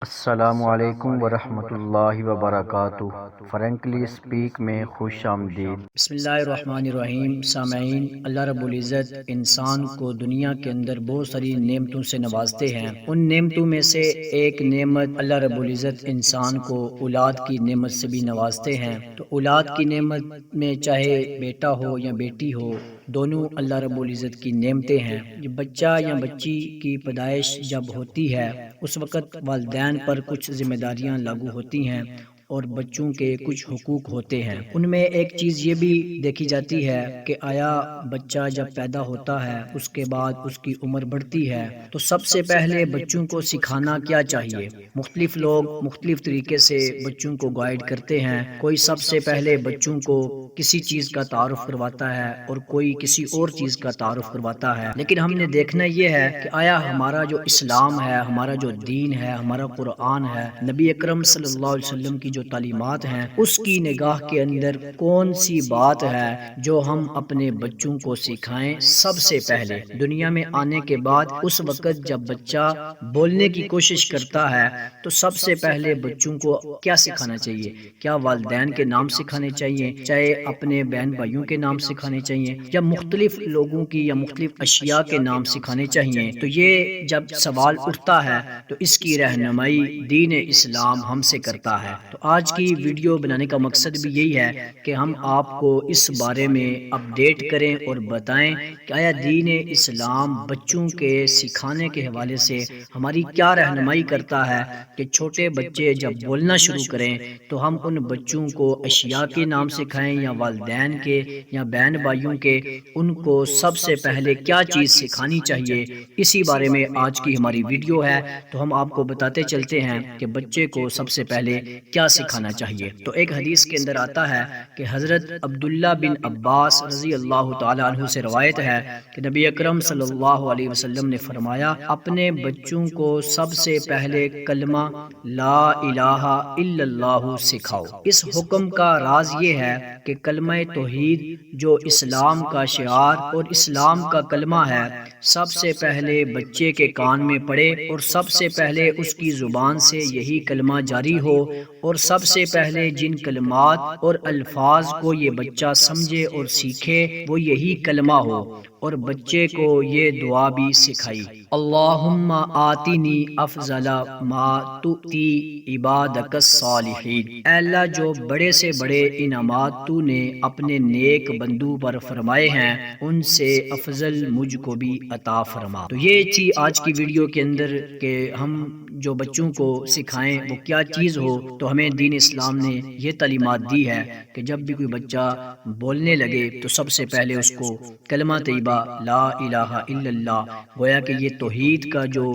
السلام علیکم ورحمۃ اللہ وبرکاتہ۔ فرینکلی اسپیک میں خوش آمدید۔ بسم اللہ الرحمن الرحیم۔ سامعین، اللہ رب العزت انسان کو دنیا کے اندر بہت ساری نعمتوں سے نوازتے ہیں۔ ان نعمتوں میں سے ایک نعمت اللہ رب العزت انسان کو اولاد کی نعمت سے بھی نوازتے ہیں۔ تو اولاد کی نعمت میں چاہے بیٹا ہو یا بیٹی ہو، دونوں اللہ رب العزت کی نعمتیں ہیں۔ جب بچہ یا بچی کی پیدائش جب ہوتی ہے، اس وقت والدین پر کچھ ذمہ داریاں لاگو ہوتی ہیں اور بچوں کے کچھ حقوق ہوتے ہیں۔ ان میں ایک چیز یہ بھی دیکھی جاتی ہے کہ آیا بچہ جب پیدا ہوتا ہے، اس کے بعد اس کی عمر بڑھتی ہے، تو سب سے پہلے بچوں کو سکھانا کیا چاہیے۔ مختلف لوگ مختلف طریقے سے بچوں کو گائیڈ کرتے ہیں۔ کوئی سب سے پہلے بچوں کو کسی چیز کا تعارف کرواتا ہے اور کوئی کسی اور چیز کا تعارف کرواتا ہے، لیکن ہم نے دیکھنا یہ ہے کہ آیا ہمارا جو اسلام ہے، ہمارا جو دین ہے، ہمارا قرآن ہے، نبی اکرم صلی اللہ علیہ وسلم کی جو تعلیمات ہیں، اس کی نگاہ کے اندر کون سی بات ہے جو ہم اپنے بچوں کو سکھائیں۔ سب سے پہلے دنیا میں آنے کے بعد اس وقت جب بچہ بولنے کی کوشش کرتا ہے، تو سب سے پہلے بچوں کو کیا سکھانا چاہیے؟ کیا والدین کے نام سکھانے چاہیے، چاہے اپنے بہن بھائیوں کے نام سکھانے چاہیے، یا مختلف لوگوں کی یا مختلف اشیاء کے نام سکھانے چاہیے؟ تو یہ جب سوال اٹھتا ہے تو اس کی رہنمائی دین اسلام ہم سے کرتا ہے۔ تو آج کی ویڈیو بنانے کا مقصد بھی یہی ہے کہ ہم آپ کو اس بارے میں اپڈیٹ کریں اور بتائیں کہ آیا دین اسلام بچوں کے سکھانے کے حوالے سے ہماری کیا رہنمائی کرتا ہے کہ چھوٹے بچے جب بولنا شروع کریں تو ہم ان بچوں کو اشیاء کے نام سکھائیں یا والدین کے یا بہن بھائیوں کے، ان کو سب سے پہلے کیا چیز سکھانی چاہیے؟ اسی بارے میں آج کی ہماری ویڈیو ہے۔ تو ہم آپ کو بتاتے چلتے ہیں کہ بچے کو سب سے پہلے کیا سکھانا چاہیے۔ تو ایک حدیث کے اندر آتا ہے کہ حضرت عبداللہ بن عباس رضی اللہ تعالیٰ عنہ سے روایت ہے کہ نبی اکرم صلی اللہ علیہ وسلم نے فرمایا، اپنے بچوں کو سب سے پہلے کلمہ لا الہ الا اللہ سکھاؤ۔ اس حکم کا راز یہ ہے کہ کلمہ توحید جو اسلام کا شعار اور اسلام کا کلمہ ہے، سب سے پہلے بچے کے کان میں پڑے اور سب سے پہلے اس کی زبان سے یہی کلمہ جاری ہو، اور سب سے پہلے جن کلمات اور الفاظ کو یہ بچہ سمجھے اور سیکھے وہ یہی کلمہ ہو، اور بچے کو یہ دعا بھی سکھائی، اللہم آتنی افضل ما تؤتی عبادک الصالحین۔ اے اللہ، جو بڑے سے بڑے انعامات تو نے اپنے نیک بندوں پر فرمائے ہیں، ان سے افضل مجھ کو بھی عطا فرما۔ تو یہ تھی آج کی ویڈیو کے اندر کہ ہم جو بچوں کو سکھائیں وہ کیا چیز ہو۔ تو ہمیں دین اسلام نے یہ تعلیمات دی ہے کہ جب بھی کوئی بچہ بولنے لگے تو سب سے پہلے اس کو کلمہ طیبہ لا الہ الا اللہ، گویا کہ یہ توحید کا جو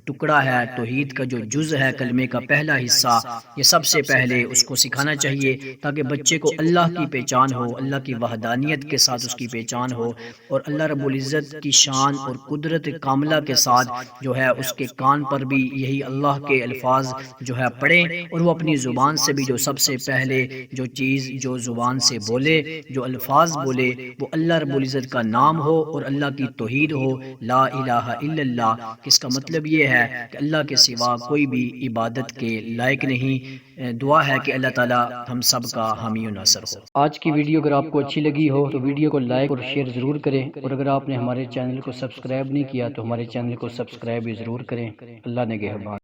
ٹکڑا ہے، توحید کا جو جز ہے، کلمے کا پہلا حصہ، یہ سب سے پہلے اس کو سکھانا چاہیے تاکہ بچے کو اللہ کی پہچان ہو، اللہ کی وحدانیت کے ساتھ اس کی پہچان ہو، اور اللہ رب العزت کی شان اور قدرت کاملہ کے ساتھ جو ہے اس کے کان پر بھی یہی اللہ کے الفاظ جو ہے پڑھیں، اور وہ اپنی زبان سے بھی جو سب سے پہلے جو چیز جو زبان سے بولے، جو الفاظ بولے، وہ اللہ رب العزت کا نام ہو اور اللہ کی توحید ہو، لا الہ الا اللہ۔ اس کا مطلب یہ ہے کہ اللہ کے سوا کوئی بھی عبادت کے لائق نہیں۔ دعا ہے کہ اللہ تعالی ہم سب کا حامی و ناصر ہو۔ آج کی ویڈیو اگر آپ کو اچھی لگی ہو تو ویڈیو کو لائک اور شیئر ضرور کریں، اور اگر آپ نے ہمارے چینل کو سبسکرائب نہیں کیا تو ہمارے چینل کو سبسکرائب بھی ضرور کریں۔ اللہ نگہبان۔